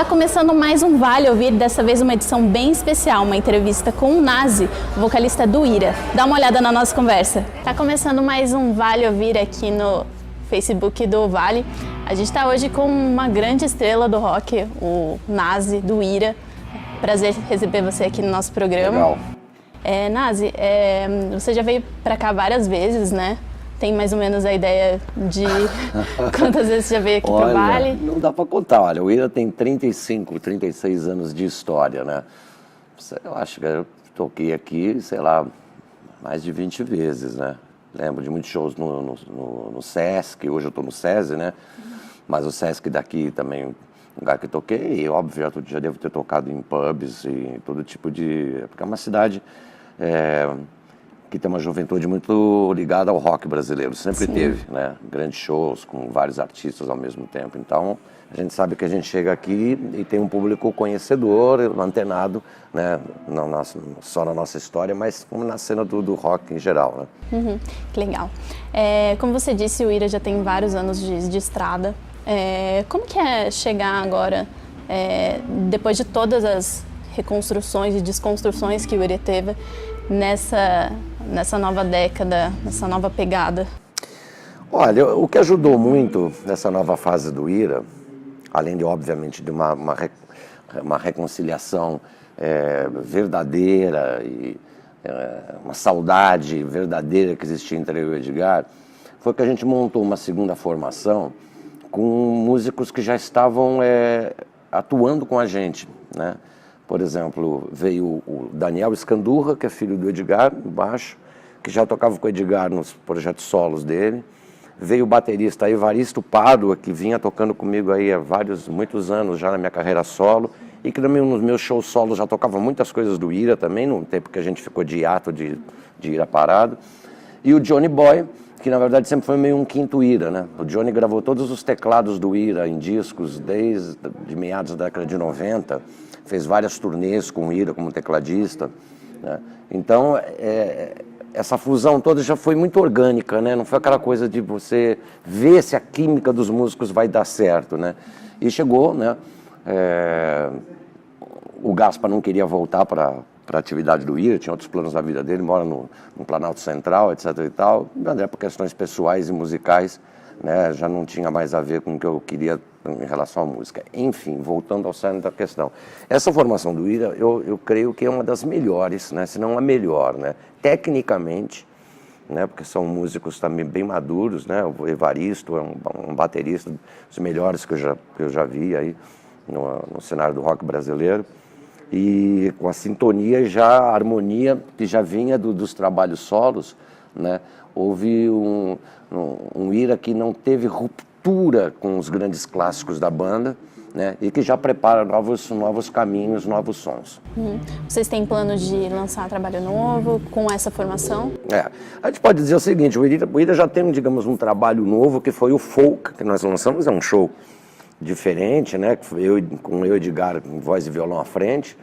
Está começando mais um Vale Ouvir, dessa vez uma edição bem especial, uma entrevista com o Nazi, vocalista do Ira. Dá uma olhada na nossa conversa. Está começando mais um Vale Ouvir aqui no Facebook do Vale. A gente está hoje com uma grande estrela do rock, o Nazi, do Ira. Prazer receber você aqui no nosso programa. Legal. Nazi, você já veio para cá várias vezes, né? Tem mais ou menos a ideia de quantas vezes você já veio aqui para o Vale? Não dá para contar. Olha, o Ira tem 35, 36 anos de história, né? Eu acho que eu toquei aqui, sei lá, mais de 20 vezes, né? Lembro de muitos shows no Sesc, hoje eu estou no SESI, né? Mas o Sesc daqui também, um lugar que eu toquei, e óbvio, já devo ter tocado em pubs e todo tipo de... Porque é uma cidade... que tem uma juventude muito ligada ao rock brasileiro, sempre Sim. teve, né? Grandes shows com vários artistas ao mesmo tempo. Então, a gente sabe que a gente chega aqui e tem um público conhecedor, antenado, né? Não só na nossa história, mas como na cena do rock em geral, né? Que legal. Como você disse, o Ira já tem vários anos de estrada. Como que é chegar agora, depois de todas as reconstruções e desconstruções que o Ira teve, nessa nova década, nessa nova pegada? Olha, o que ajudou muito nessa nova fase do Ira, além de, obviamente, de uma reconciliação verdadeira e uma saudade verdadeira que existia entre eu e o Edgar, foi que a gente montou uma segunda formação com músicos que já estavam atuando com a gente, né? Por exemplo, veio o Daniel Scandurra, que é filho do Edgar, no baixo, que já tocava com o Edgar nos projetos solos dele. Veio o baterista Evaristo Pádua, que vinha tocando comigo aí há muitos anos já na minha carreira solo, e que também nos meus shows solos já tocava muitas coisas do Ira também, no tempo que a gente ficou de hiato de Ira parado. E o Johnny Boy, que na verdade sempre foi meio um quinto Ira, né? O Johnny gravou todos os teclados do Ira em discos desde meados da década de 90, fez várias turnês com o Ira como tecladista, né? Então, essa fusão toda já foi muito orgânica, né? Não foi aquela coisa de você ver se a química dos músicos vai dar certo, né? E chegou, né? O Gaspa não queria voltar para a atividade do Ira, tinha outros planos na vida dele, mora no Planalto Central, etc e tal. O André, por questões pessoais e musicais, né, já não tinha mais a ver com o que eu queria em relação à música. Enfim, voltando ao cerne da questão. Essa formação do Ira, eu creio que é uma das melhores, né, se não a melhor, né, tecnicamente, né, porque são músicos também bem maduros, né, o Evaristo é um baterista dos melhores que eu já vi aí no cenário do rock brasileiro, e com a sintonia e a harmonia que já vinha dos trabalhos solos, né, houve um Ira que não teve ruptura com os grandes clássicos da banda, né, e que já prepara novos caminhos, novos sons. Vocês têm planos de lançar trabalho novo com essa formação? A gente pode dizer o seguinte, o Ira já tem, digamos, um trabalho novo que foi o Folk, que nós lançamos, é um show diferente, né, com eu e Edgar com voz e violão à frente,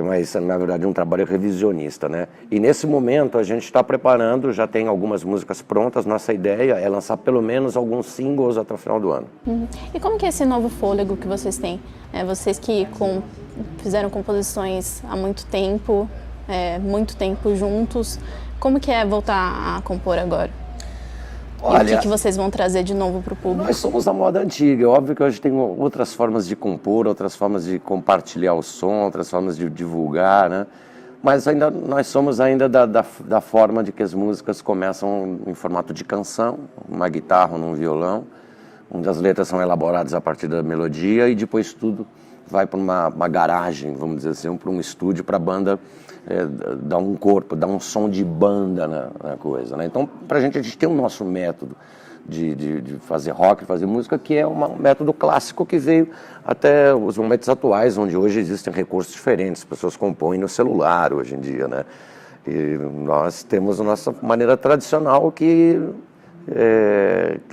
mas na verdade um trabalho revisionista, né? E nesse momento a gente está preparando, já tem algumas músicas prontas, nossa ideia é lançar pelo menos alguns singles até o final do ano. E como que é esse novo fôlego que vocês têm? Vocês que fizeram composições há muito tempo juntos, como que é voltar a compor agora? Olha, e o que vocês vão trazer de novo para o público? Nós somos da moda antiga, é óbvio que hoje tem outras formas de compor, outras formas de compartilhar o som, outras formas de divulgar, né? Mas nós somos ainda da forma de que as músicas começam em formato de canção, uma guitarra, num violão, onde as letras são elaboradas a partir da melodia e depois tudo vai para uma garagem, vamos dizer assim, para um estúdio para a banda dar um corpo, dar um som de banda na coisa, né? Então, a gente tem o nosso método de fazer rock, fazer música, que é um método clássico que veio até os momentos atuais, onde hoje existem recursos diferentes, as pessoas compõem no celular hoje em dia, né? E nós temos a nossa maneira tradicional que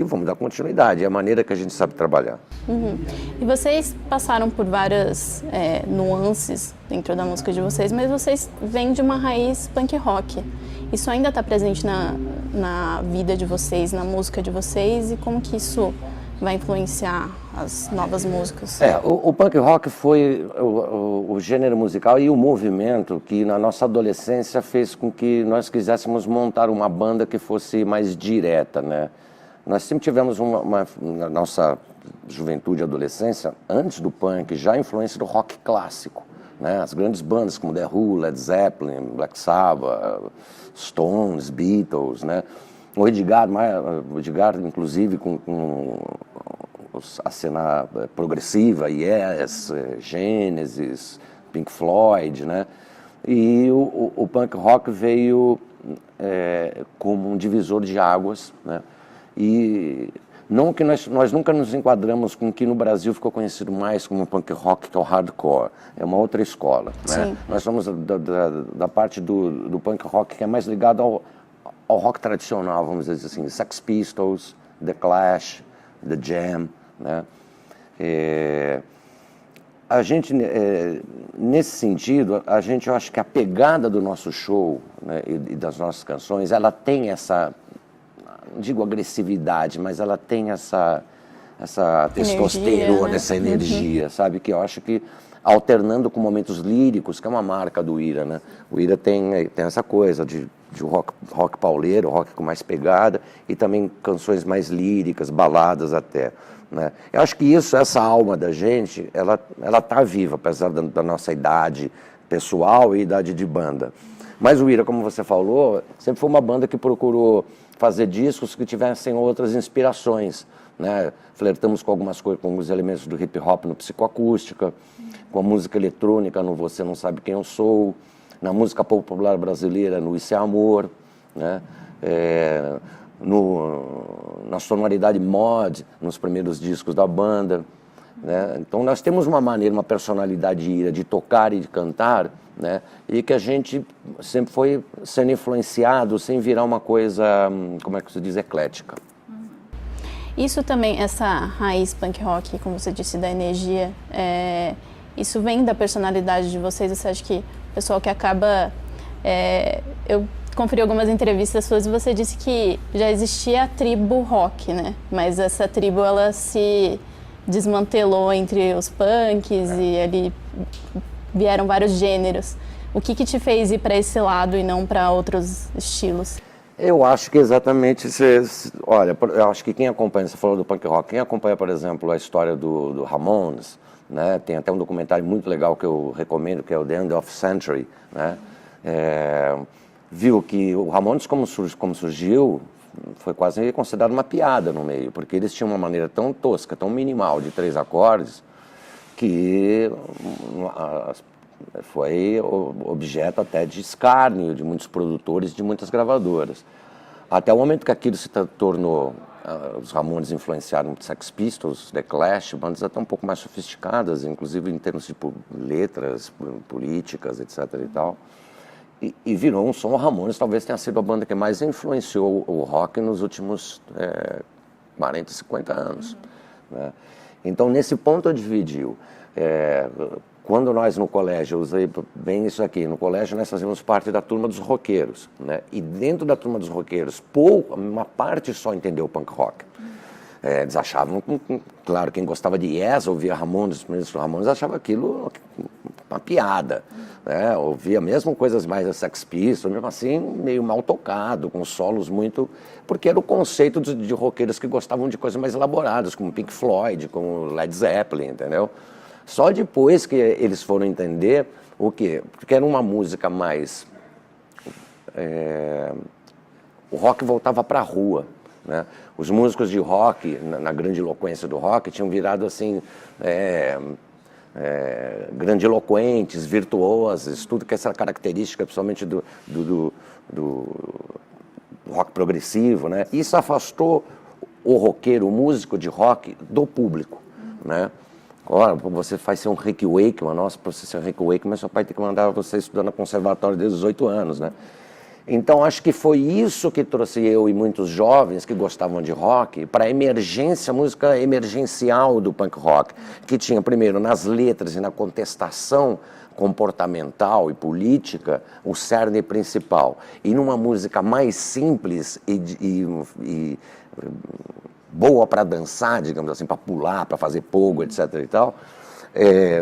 vamos dar continuidade, é a maneira que a gente sabe trabalhar. E vocês passaram por várias nuances dentro da música de vocês, mas vocês vêm de uma raiz punk rock. Isso ainda está presente na vida de vocês, na música de vocês, e como que isso vai influenciar as novas músicas? O punk rock foi o gênero musical e o movimento que na nossa adolescência fez com que nós quiséssemos montar uma banda que fosse mais direta, né? Nós sempre tivemos na nossa juventude e adolescência, antes do punk, já a influência do rock clássico, né? As grandes bandas como The Who, Led Zeppelin, Black Sabbath, Stones, Beatles, né? O Edgar, inclusive, com a cena progressiva, Yes, Genesis, Pink Floyd, né? E o punk rock veio como um divisor de águas, né? E não que nós nunca nos enquadramos com o que no Brasil ficou conhecido mais como punk rock, que é o hardcore. É uma outra escola, né? Sim. Nós somos da parte do punk rock que é mais ligado ao rock tradicional, vamos dizer assim, Sex Pistols, The Clash, The Jam, né? A gente, nesse sentido, eu acho que a pegada do nosso show, né, e das nossas canções, ela tem essa, não digo agressividade, mas ela tem essa testosterona, né? essa energia, sabe? Que eu acho que alternando com momentos líricos, que é uma marca do Ira, né? O Ira tem essa coisa de rock pauleiro, rock com mais pegada, e também canções mais líricas, baladas até, né? Eu acho que essa alma da gente, ela tá viva, apesar da nossa idade pessoal e idade de banda. Mas o Ira, como você falou, sempre foi uma banda que procurou fazer discos que tivessem outras inspirações, né? Flertamos com alguns elementos do hip hop no Psicoacústica, com a música eletrônica no Você Não Sabe Quem Eu Sou, na música popular brasileira no Isso é Amor, né? Na sonoridade mod, nos primeiros discos da banda, né? Então nós temos uma maneira, uma personalidade Ira de tocar e de cantar, né? E que a gente sempre foi sendo influenciado sem virar uma coisa, como é que se diz, eclética. Isso também, essa raiz punk rock, como você disse, da energia, isso vem da personalidade de vocês? Você acha que o pessoal que acaba... eu conferi algumas entrevistas suas e você disse que já existia a tribo rock, né? Mas essa tribo, ela se desmantelou entre os punks e ali vieram vários gêneros. O que te fez ir para esse lado e não para outros estilos? Eu acho que exatamente, olha, eu acho que quem acompanha, você falou do punk rock, quem acompanha, por exemplo, a história do Ramones, né, tem até um documentário muito legal que eu recomendo, que é o The End of Century, né, viu que o Ramones, como surgiu, foi quase considerado uma piada no meio, porque eles tinham uma maneira tão tosca, tão minimal de 3 acordes, que foi objeto até de escárnio de muitos produtores, de muitas gravadoras. Até o momento que aquilo se tornou, os Ramones influenciaram Sex Pistols, The Clash, bandas até um pouco mais sofisticadas, inclusive em termos de letras, políticas, etc. e tal. E virou um som. Ramones talvez tenha sido a banda que mais influenciou o rock nos últimos 40, 50 anos. Né? Então, nesse ponto eu dividiu. Quando nós no colégio, eu usei bem isso aqui, no colégio nós fazíamos parte da turma dos roqueiros, né? E dentro da turma dos roqueiros, uma parte só entendeu o punk rock. Eles achavam, claro, quem gostava de Yes, ouvia Ramones, os primeiros Ramones, achava aquilo uma piada, né? Ouvia mesmo coisas mais Sex Pistols, mesmo assim meio mal tocado, com solos muito... Porque era o conceito de roqueiros que gostavam de coisas mais elaboradas, como Pink Floyd, como Led Zeppelin, entendeu? Só depois que eles foram entender o quê? Porque era uma música mais... o rock voltava para a rua, né? Os músicos de rock, na grandiloquência do rock, tinham virado assim... grandiloquentes, virtuosos, tudo que essa característica, principalmente do rock progressivo, né? Isso afastou o roqueiro, o músico de rock, do público, né? Ora, você faz ser um Rick Wakeman, nossa, para você ser um Rick Wakeman, seu pai tem que mandar você estudar no conservatório desde os 8 anos, né? Então, acho que foi isso que trouxe eu e muitos jovens que gostavam de rock para a emergência, a música emergencial do punk rock, que tinha, primeiro, nas letras e na contestação comportamental e política, o cerne principal. E numa música mais simples e boa para dançar, digamos assim, para pular, para fazer pogo, etc. e tal,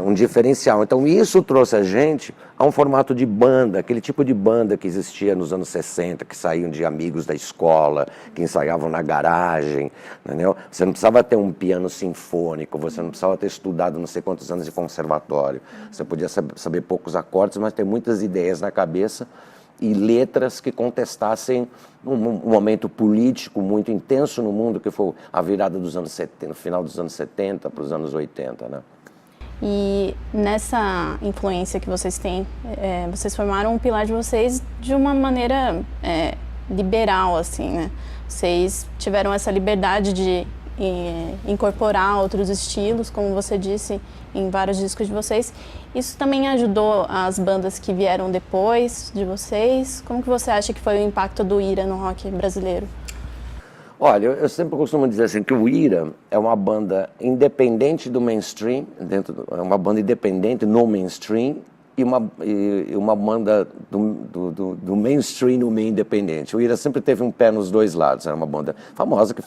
um diferencial. Então isso trouxe a gente a um formato de banda, aquele tipo de banda que existia nos anos 60, que saíam de amigos da escola, que ensaiavam na garagem, entendeu? Você não precisava ter um piano sinfônico, você não precisava ter estudado não sei quantos anos de conservatório, você podia saber poucos acordes, mas ter muitas ideias na cabeça e letras que contestassem um momento político muito intenso no mundo, que foi a virada dos anos 70, no final dos anos 70 para os anos 80, né? E nessa influência que vocês têm, vocês formaram um pilar de vocês de uma maneira liberal, assim, né? Vocês tiveram essa liberdade de incorporar outros estilos, como você disse, em vários discos de vocês. Isso também ajudou as bandas que vieram depois de vocês? Como que você acha que foi o impacto do Ira no rock brasileiro? Olha, eu sempre costumo dizer assim que o Ira é uma banda independente do mainstream, é uma banda independente no mainstream e uma banda do mainstream no meio independente. O Ira sempre teve um pé nos dois lados. Era uma banda famosa que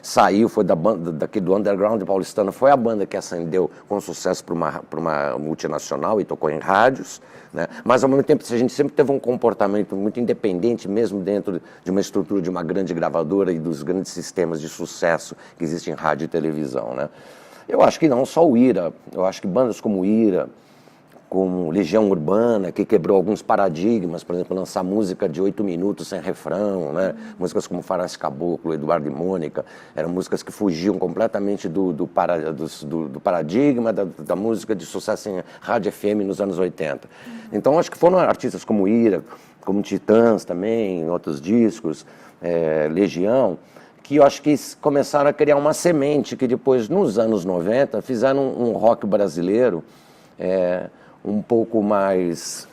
saiu, foi daqui do underground paulistano, foi a banda que ascendeu com sucesso para uma multinacional e tocou em rádios, né? Mas ao mesmo tempo a gente sempre teve um comportamento muito independente, mesmo dentro de uma estrutura de uma grande gravadora e dos grandes sistemas de sucesso que existem em rádio e televisão, né? Eu acho que não só o Ira, eu acho que bandas como o Ira, como Legião Urbana, que quebrou alguns paradigmas, por exemplo, lançar música de 8 minutos sem refrão, né? Músicas como Faroeste Caboclo, Eduardo e Mônica, eram músicas que fugiam completamente do paradigma da música de sucesso em rádio FM nos anos 80. Então, acho que foram artistas como Ira, como Titãs também, em outros discos, Legião, que eu acho que começaram a criar uma semente que depois, nos anos 90, fizeram um rock brasileiro um pouco mais,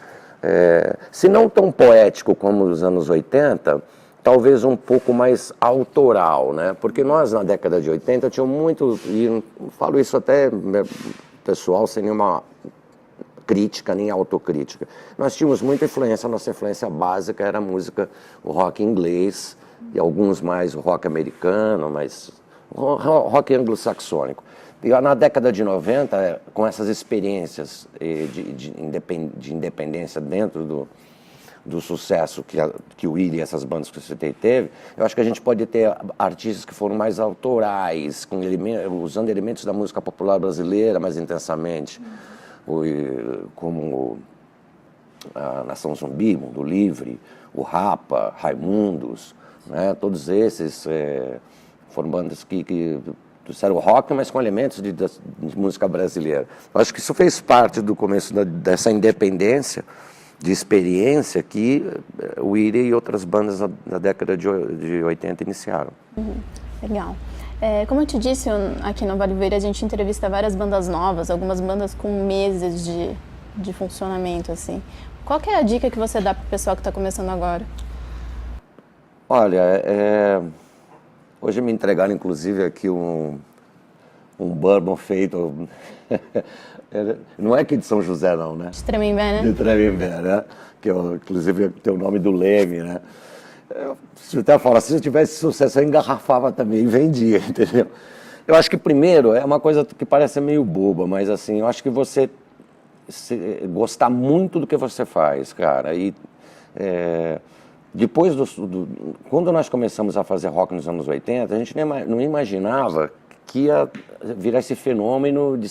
se não tão poético como os anos 80, talvez um pouco mais autoral, né? Porque nós, na década de 80, tínhamos muito, e falo isso até pessoal, sem nenhuma crítica, nem autocrítica, nós tínhamos muita influência, a nossa influência básica era a música, o rock inglês, e alguns mais o rock americano, mas rock anglo-saxônico. E na década de 90, com essas experiências de independência dentro do sucesso que o Ira e essas bandas que você teve, eu acho que a gente pode ter artistas que foram mais autorais, usando elementos da música popular brasileira mais intensamente, como a Nação Zumbi, Mundo Livre, o Rapa, Raimundos, né? Todos esses foram bandas que trouxeram rock, mas com elementos de música brasileira. Eu acho que isso fez parte do começo dessa independência, de experiência que o Ira e outras bandas na década de 80 iniciaram. Legal. Como eu te disse, aqui no Vale Verde a gente entrevista várias bandas novas, algumas bandas com meses de funcionamento, assim. Qual que é a dica que você dá para o pessoal que está começando agora? Olha, hoje me entregaram, inclusive, aqui um bourbon feito... Não é aqui de São José, não, né? De Tremembé, né? De Tremembé, né? Que inclusive tem o nome do Leme, né? Se eu até falar, se eu tivesse sucesso, eu engarrafava também e vendia, entendeu? Eu acho que, primeiro, é uma coisa que parece meio boba, mas, assim, eu acho que você gostar muito do que você faz, cara, e... Depois, quando nós começamos a fazer rock nos anos 80, a gente não imaginava que ia virar esse fenômeno de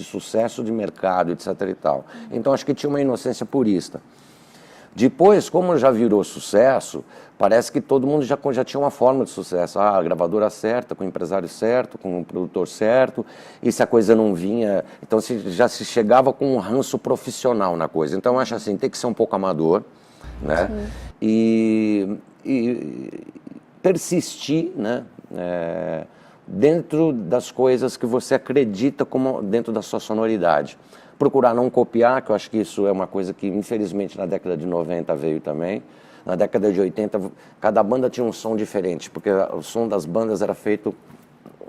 sucesso de mercado, etc. e tal. Então, acho que tinha uma inocência purista. Depois, como já virou sucesso, parece que todo mundo já tinha uma forma de sucesso. A gravadora certa, com o empresário certo, com o produtor certo, e se a coisa não vinha... Então, já se chegava com um ranço profissional na coisa. Então, eu acho assim, tem que ser um pouco amador, né? E persistir, né? Dentro das coisas que você acredita como dentro da sua sonoridade. Procurar não copiar, que eu acho que isso é uma coisa que, infelizmente, na década de 90 veio também. Na década de 80, cada banda tinha um som diferente, porque o som das bandas era feito,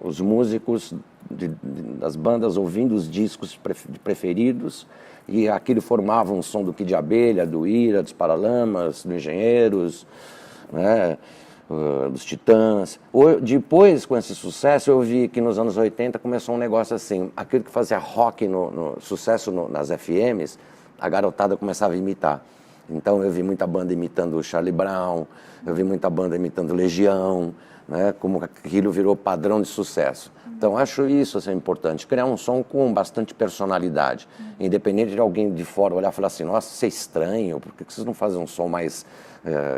os músicos das bandas ouvindo os discos preferidos, e aquilo formava um som do Kid de Abelha, do Ira, dos Paralamas, do Engenheiros, né? dos Titãs. Depois, com esse sucesso, eu vi que nos anos 80 começou um negócio assim, aquilo que fazia rock sucesso nas FMs, a garotada começava a imitar. Então eu vi muita banda imitando o Charlie Brown, eu vi muita banda imitando Legião, né, como aquilo virou padrão de sucesso. Então acho isso assim, importante, criar um som com bastante personalidade, independente de alguém de fora olhar e falar assim, nossa, isso é estranho, por que vocês não fazem um som mais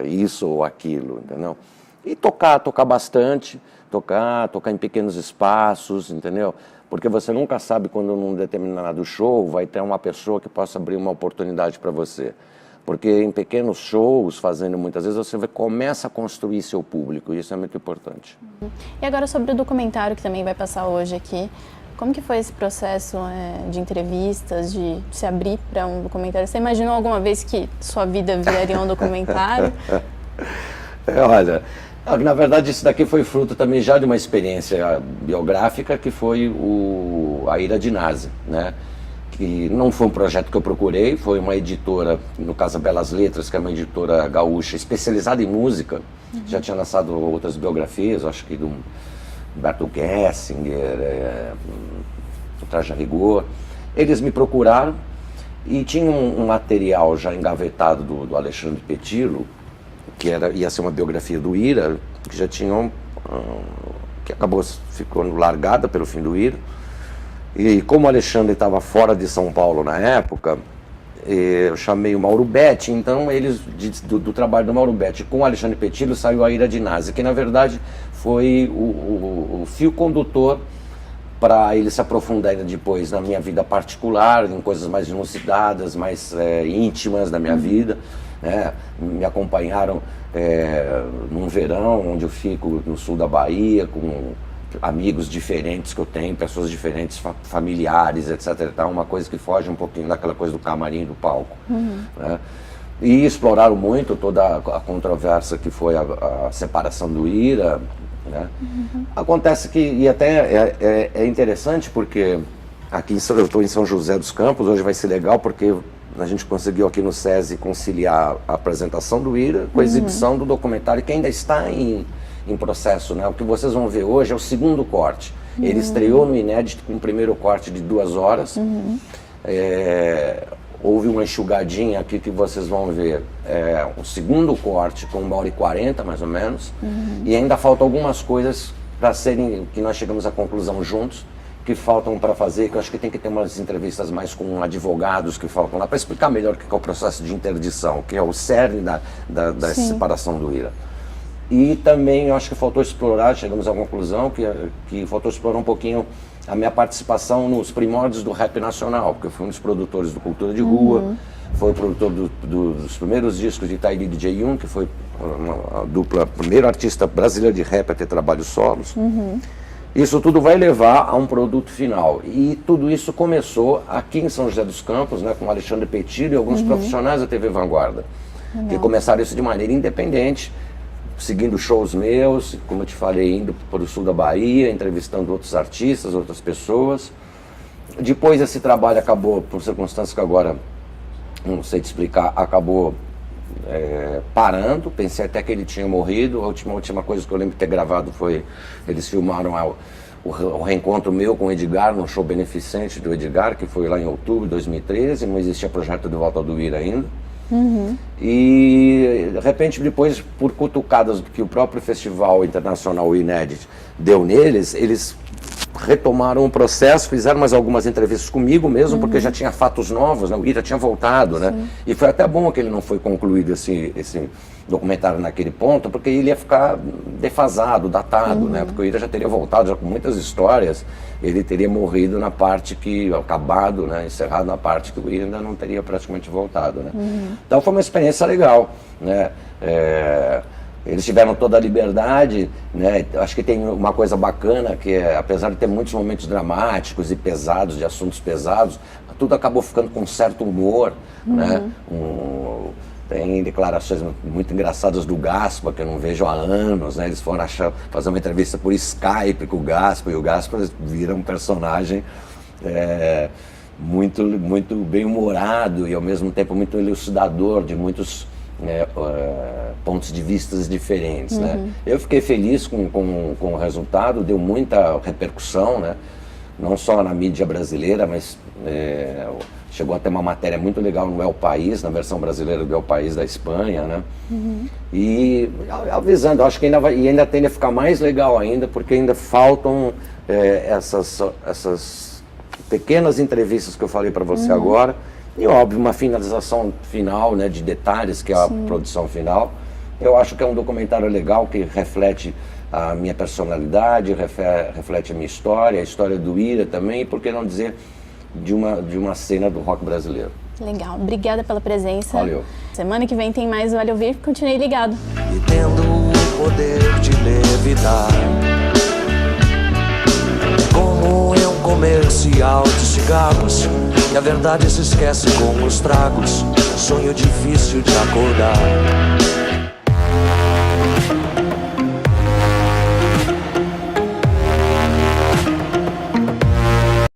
isso ou aquilo, entendeu? E tocar bastante, tocar em pequenos espaços, entendeu? Porque você nunca sabe quando num determinado show vai ter uma pessoa que possa abrir uma oportunidade para você. Porque em pequenos shows, fazendo muitas vezes, você começa a construir seu público, e isso é muito importante. E agora sobre o documentário que também vai passar hoje aqui, como que foi esse processo de entrevistas, de se abrir para um documentário? Você imaginou alguma vez que sua vida viraria um documentário? Olha, na verdade isso daqui foi fruto também já de uma experiência biográfica, que foi a Ira de Nazi, né? Que não foi um projeto que eu procurei, foi uma editora, no caso a Belas Letras, que é uma editora gaúcha especializada em música, já tinha lançado outras biografias, acho que do Humberto Gessinger, do Traje a Rigor. Eles me procuraram e tinha um material já engavetado do Alexandre Petilo, que ia ser uma biografia do Ira, que já tinham, que acabou ficando largada pelo fim do Ira. E como o Alexandre estava fora de São Paulo na época, eu chamei o Mauro Betti, então eles, do trabalho do Mauro Betti com o Alexandre Petilo, saiu a Ira de Nazi, que na verdade foi o fio condutor para ele se aprofundar depois na minha vida particular, em coisas mais inusitadas, mais íntimas da minha vida, né? Me acompanharam num verão, onde eu fico no sul da Bahia, com amigos diferentes que eu tenho, pessoas diferentes, familiares, etc. Uma coisa que foge um pouquinho daquela coisa do camarim, do palco. Né? E exploraram muito toda a controvérsia que foi a separação do Ira. Né? Acontece que, e até é interessante porque aqui eu estou em São José dos Campos, hoje vai ser legal porque a gente conseguiu aqui no SESI conciliar a apresentação do Ira com a exibição do documentário que ainda está em processo, né? O que vocês vão ver hoje é o segundo corte. Ele estreou no Inédito com o primeiro corte de 2 horas. Houve uma enxugadinha aqui que vocês vão ver o segundo corte com 1h40 mais ou menos. E ainda faltam algumas coisas para serem, que nós chegamos à conclusão juntos, que faltam para fazer, que eu acho que tem que ter umas entrevistas mais com advogados que faltam lá para explicar melhor o que é o processo de interdição, que é o cerne da separação do Ira. E também eu acho que faltou explorar, chegamos à conclusão que faltou explorar um pouquinho a minha participação nos primórdios do rap nacional, porque eu fui um dos produtores do Cultura de Rua, foi o produtor dos primeiros discos de Itairi DJ 1, que foi a dupla, primeiro artista brasileiro de rap a ter trabalhos solos. Isso tudo vai levar a um produto final. E tudo isso começou aqui em São José dos Campos, né, com o Alexandre Petilo e alguns profissionais da TV Vanguarda, que começaram isso de maneira independente, seguindo shows meus, como eu te falei, indo para o sul da Bahia, entrevistando outros artistas, outras pessoas. Depois esse trabalho acabou, por circunstâncias que agora não sei te explicar, acabou parando. Pensei até que ele tinha morrido. A última coisa que eu lembro de ter gravado foi, eles filmaram o reencontro meu com o Edgar, num show beneficente do Edgar, que foi lá em outubro de 2013, não existia projeto de Volta do Ira ainda. E de repente depois, por cutucadas que o próprio Festival Internacional Inédit deu neles, eles retomaram o processo, fizeram mais algumas entrevistas comigo mesmo, porque já tinha fatos novos, né? O Ira tinha voltado, né? E foi até bom que ele não foi concluído esse documentário naquele ponto, porque ele ia ficar defasado, datado, né? Porque o Ira já teria voltado já com muitas histórias, ele teria morrido na parte acabado, né? Encerrado na parte que o Ira ainda não teria praticamente voltado, né? Então foi uma experiência legal, né? Eles tiveram toda a liberdade, né? Acho que tem uma coisa bacana, que apesar de ter muitos momentos dramáticos e pesados, de assuntos pesados, tudo acabou ficando com um certo humor, né? Tem declarações muito engraçadas do Gaspa, que eu não vejo há anos, né? Eles foram fazer uma entrevista por Skype com o Gaspa, e o Gaspa vira um personagem muito bem humorado e ao mesmo tempo muito elucidador de muitos pontos de vistas diferentes, né? Eu fiquei feliz com o resultado, deu muita repercussão, né? Não só na mídia brasileira, mas chegou a ter uma matéria muito legal no El País, na versão brasileira do El País da Espanha, né? E avisando, acho que ainda tende a ficar mais legal ainda, porque ainda faltam essas pequenas entrevistas que eu falei para você agora, e óbvio, uma finalização final, né, de detalhes, que é a produção final. Eu acho que é um documentário legal que reflete a minha personalidade, reflete a minha história, a história do Ira também, e por que não dizer de uma cena do rock brasileiro. Legal, obrigada pela presença. Valeu. Semana que vem tem mais Vale Ouvir, continue ligado. E tendo o poder de levitar, como em um comercial de cigarros, e a verdade se esquece com os tragos, sonho difícil de acordar.